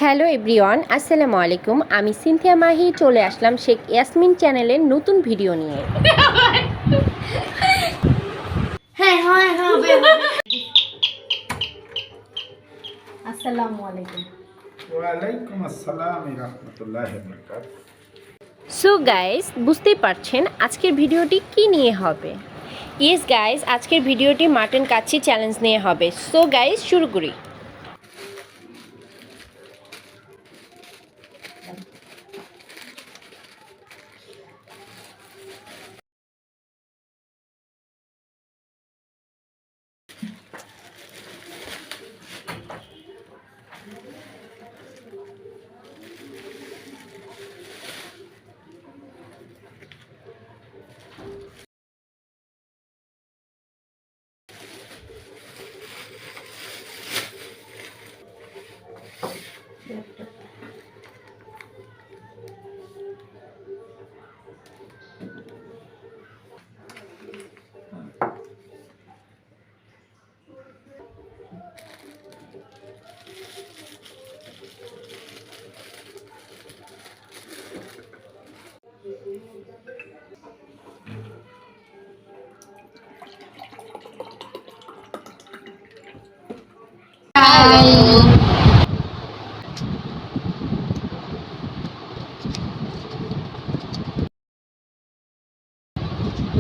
Hello everyone, আসসালামু আলাইকুম। আমি সিনথিয়া মাহি চলে আসলাম শেখ ইয়াসমিন চ্যানেলের নতুন ভিডিও নিয়ে। আসসালামু আলাইকুম। ওয়ালাইকুম আসসালাম রাহমাতুল্লাহি ওয়া বারাকাতুহু। সো গাইস, বুঝতেই পারছেন আজকের ভিডিওটি কি নিয়ে হবে। ইয়েস গাইস, আজকের ভিডিওটি মাটন কাচ্চি চ্যালেঞ্জ নিয়ে হবে। সো গাইস, শুরু করি।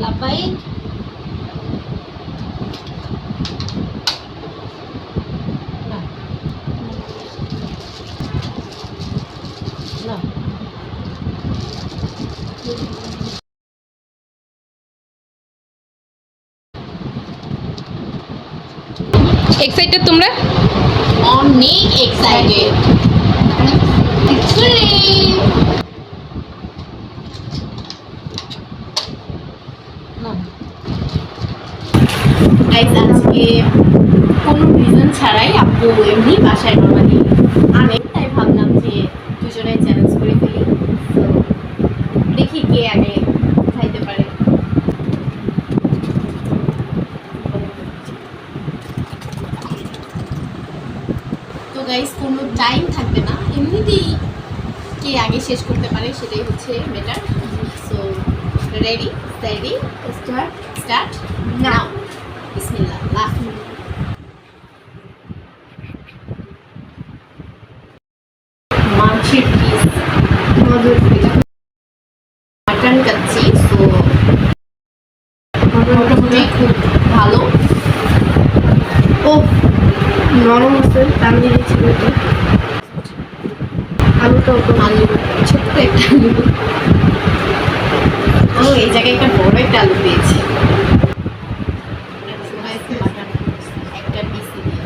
লাবাইক। না এক্সাইটেড তোমরা? অনেক এক্সাইটেড। গাইস, আজকে কোনো রিজন ছাড়াই আপু এমনি বাসায় নর্মালি আনে, তাই ভাবলাম যে দুজনে চ্যালেঞ্জ করে ফেলি। তো দেখি কে আগে খাইতে পারে। তো গাইস, কোনো টাইম থাকবে না, এমনিতেই কে আগে শেষ করতে পারে সেটাই হচ্ছে better. So ready study start now. বিসমিল্লাহ। মাছের পিস মাটন কাচ্চি। সো মোটামুটি খুব ভালো। ও নরম আছে, দাম দিয়েছিল তো আলুটাও তো আলু, ছোট্ট একটা আলু। ও, এই জায়গায় একটা বড় একটা আলু পেয়েছি। মাটন একটা পিস দিয়ে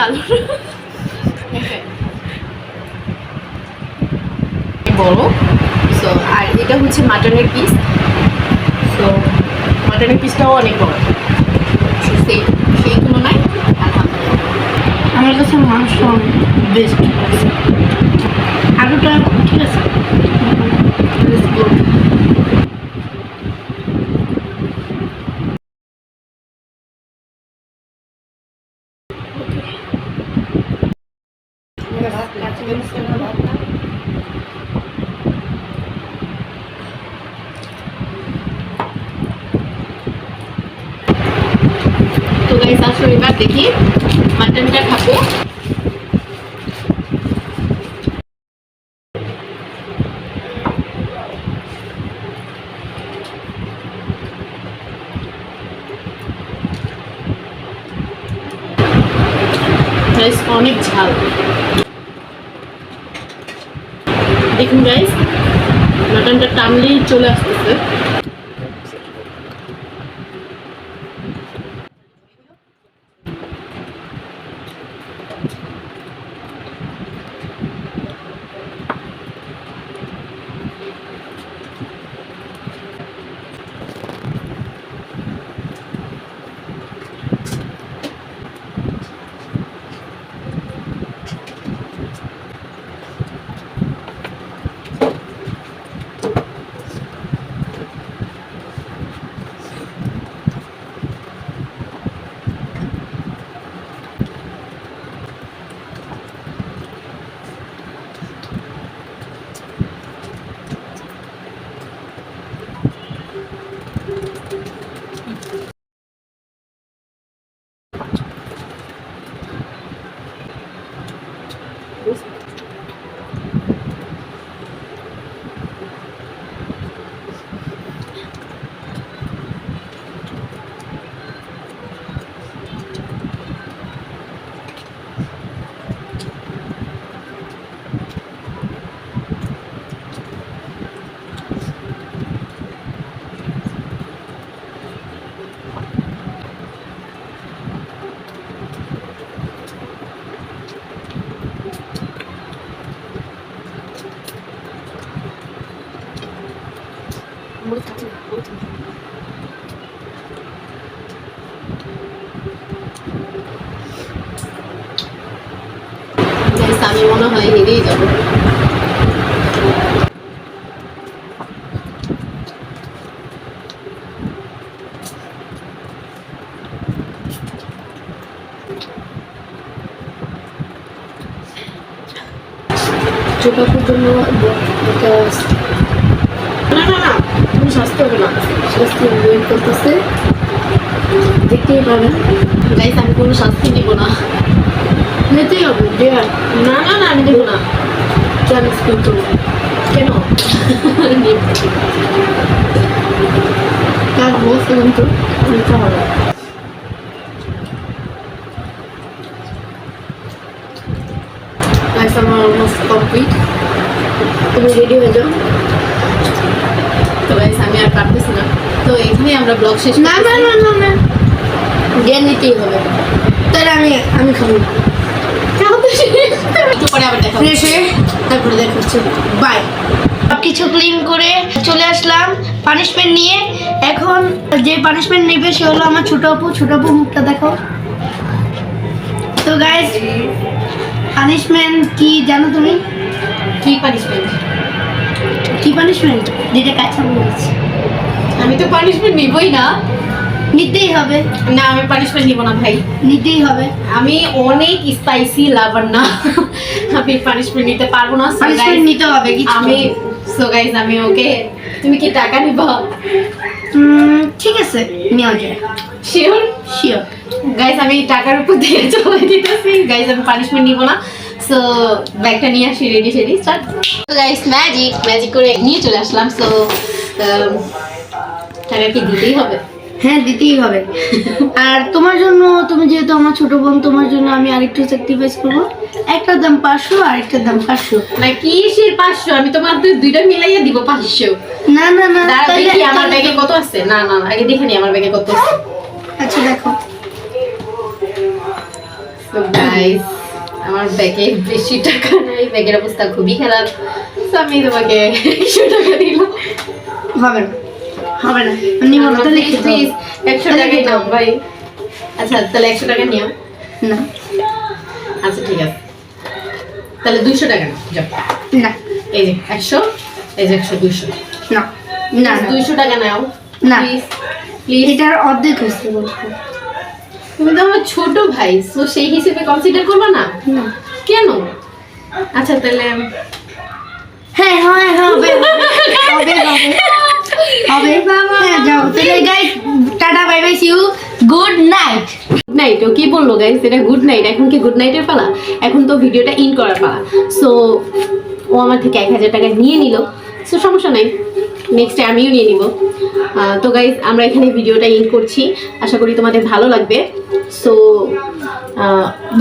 আলু বড়। সো আর এটা হচ্ছে মাটনের পিস। সো মাটনের পিসটাও অনেক বড়। সেই সেই তুলনায় আলহামদুলিল্লাহ আমার কাছে মাংস বেস্ট লাগছে। আলুটা ঠিক আছে। It's good. তো গাইস, আসো এবার দেখি মাটনটা খাবো। গাইস, অনেক ঝাল। দেখুন গাইস, মাটনটা টানলেই চলে আসতেছে। Guys, আমি মনে হয় হেরেই যাবো। ছোটাপুর জন্য না না না তুমি শাস্তি হবে না, শাস্তি ওয়েট করতেছে, দেখতেই পাবেন। গাইস আমি কোনো শাস্তি নিব না। নিতেই হবে ডিয়ার। না না না আমি দেবো না, চ্যালেঞ্জ করতে হবে। কেন? কাজ বলছে কিন্তু নিতে হবে। গাইস আমার অলমোস্ট কমপ্লিট, তুমি রেডি হয়ে যাও। তো গাইস আমি আর পারতেছি না, তো এখানে আমরা ব্লগ শেষ না না না না না জ্ঞান নিতেই হবে। তাহলে আমি খাবো একটু পরে আবার দেখা হবে। ফ্রেশ হয়ে তারপরে দেখা হচ্ছে। বাই। সব কিছু ক্লিন করে চলে আসলাম পানিশমেন্ট নিয়ে। এখন যে পানিশমেন্ট নেবে সে হলো আমার ছোট আপু। ছোট আপু মুখটা দেখো। তো গাইস পানিশমেন্ট কি জানো তুমি? কি পানিশমেন্ট? কি পানিশমেন্ট? যেটা কাঁচা বলেছি আমি তো পানিশমেন্ট নিবই না। নিতেই হবে, না আমি পানিশমেন্ট নিব না ভাই। নিতেই হবে। আমি অনেক স্পাইসি লাভার না, আমি পানিশমেন্ট নিতে পারবো না। So পানিশমেন্ট guys, নিতে হবে কিছু। আমি সো গাইস আমি ওকে, তুমি কি টাকা নিবা? ঠিক আছে নেওয়া যায়। শিওর? শিওর। গাইস আমি টাকার উপর দিয়ে চলে দিতেছি। গাইস আমি পানিশমেন্ট নিব না। সো ব্যাগটা নিয়ে আসি, রেডি সেডি স্টার্ট। তো গাইস ম্যাজিক করে নিয়ে চলে আসলাম। সো টাকা কি দিতেই হবে? হ্যাঁ দিতেই হবে। আর তোমার জন্য, তুমি যেহেতু আমার ছোট বোন, তোমার জন্য আমি আরেকটু স্যাক্রিফাইস করবো। একটার দাম 500 আর একটার দাম 500। না কিসের 500? আমি তোমার দুইটা মিলাইয়া দিব 500। না না না দাঁড়া তাহলে- দেখি আমার ব্যাগে কত আছে। না না না, আগে দেখে নি আমার ব্যাগে কত আছে। আচ্ছা দেখো। তো গাইস আমার ব্যাগে বেশি টাকা নাই, ব্যাগের অবস্থা খুবই খারাপ। তো আমি তোমাকে 100 টাকা দিলাম। হবে না, হবে না, আমি নিবো না। তাহলে কি প্লিজ 100 টাকাই নাও ভাই। আচ্ছা তাহলে 100 টাকা নিও। না আচ্ছা ঠিক আছে, তাহলে 200 টাকা নাও যাও। না এই যে 100, এই যে 100, 200। না না না 200 টাকা নাও না। Please please. এটার অর্ধেক হয়েছে বলতে। তুমি তো আমার ছোট ভাই, তো সেই হিসেবে কনসিডার করবা না না। কেন? আচ্ছা তাহলে হ্যাঁ হ্যাঁ হবে হবে হবে হবে। হ্যাঁ যাও তাহলে guys, tata bye bye, see you, good night. Good night. ও কি বললো গাইস? এটা গুড নাইট? এখন কি গুড নাইটের পালা? এখন তো ভিডিওটা ইন করার পালা। সো ও আমার থেকে 1000 টাকা নিয়ে নিল। সো সমস্যা নাই, নেক্সট আমিও নিয়ে নিব। তো গাইস আমরা এখানে ভিডিওটা ইন করছি। আশা করি তোমাদের ভালো লাগবে। সো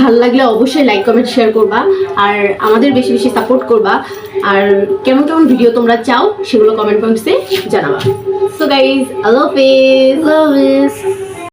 ভালো লাগলে অবশ্যই লাইক কমেন্ট শেয়ার করবা, আর আমাদের বেশি বেশি সাপোর্ট করবা। আর কেমন কেমন ভিডিও তোমরা চাও সেগুলো কমেন্ট বক্সে জানাবা। সো গাইস আল্লাহ হাফেজ। Love you.